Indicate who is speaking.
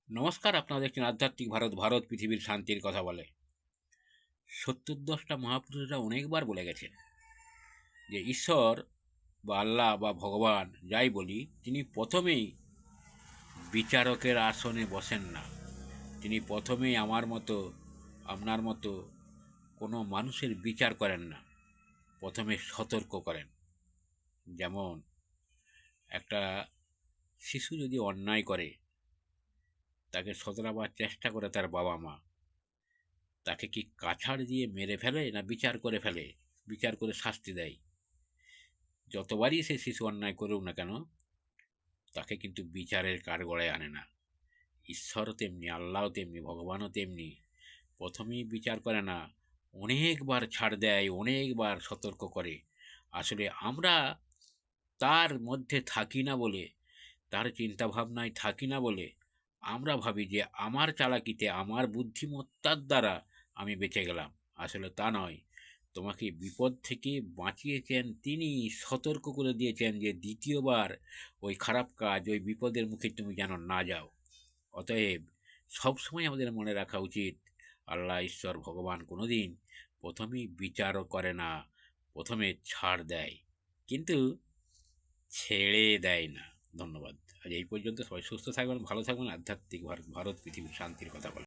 Speaker 1: নমস্কার, আপনারা দেখছেন আধ্যাত্মিক ভারত। ভারত পৃথিবীর শান্তির কথা বলে। ৭০-১০টা মহাপুরুষরা অনেকবার বলে গেছেন যে ঈশ্বর বা আল্লাহ বা ভগবান যাই বলি, তিনি প্রথমেই বিচারকের আসনে বসেন না। তিনি প্রথমেই আমার মতো, আপনার মতো কোনো মানুষের বিচার করেন না, প্রথমে সতর্ক করেন। যেমন একটা শিশু যদি অন্যায় করে, তাকে শোধরাবার চেষ্টা করে তার বাবা মা, তাকে কি কাছাড় দিয়ে মেরে ফেলে না বিচার করে ফেলে, বিচার করে শাস্তি দেয়? যতবারই সে শিশু অন্যায় করুক না কেন, তাকে কিন্তু বিচারের কাঠগড়ায় আনে না। ঈশ্বরও তেমনি, আল্লাহও তেমনি, ভগবানও তেমনি। প্রথমেই বিচার করে না, অনেকবার ছাড় দেয়, অনেকবার সতর্ক করে। আসলে আমরা তার মধ্যে থাকি না বলে, তার চিন্তাভাবনায় থাকি না বলে আমরা ভাবি যে আমার চালাকিতে, আমার বুদ্ধিমত্তার দ্বারা আমি বেঁচে গেলাম। আসলে তা নয়। তোমাকে বিপদ থেকে বাঁচিয়েছেন তিনি, সতর্ক করে দিয়েছেন যে দ্বিতীয়বার ওই খারাপ কাজ, ওই বিপদের মুখে তুমি যেন না যাও। অতএব সবসময় আমাদের মনে রাখা উচিত, আল্লাহ, ঈশ্বর, ভগবান কোনোদিন প্রথমেই বিচারও করে না, প্রথমে ছাড় দেয়, কিন্তু ছেড়ে দেয় না। ধন্যবাদ। আজ এই পর্যন্ত। সবাই সুস্থ থাকবেন, ভালো থাকবেন। আধ্যাত্মিক ভারত, ভারত পৃথিবীর শান্তির কথা বলে।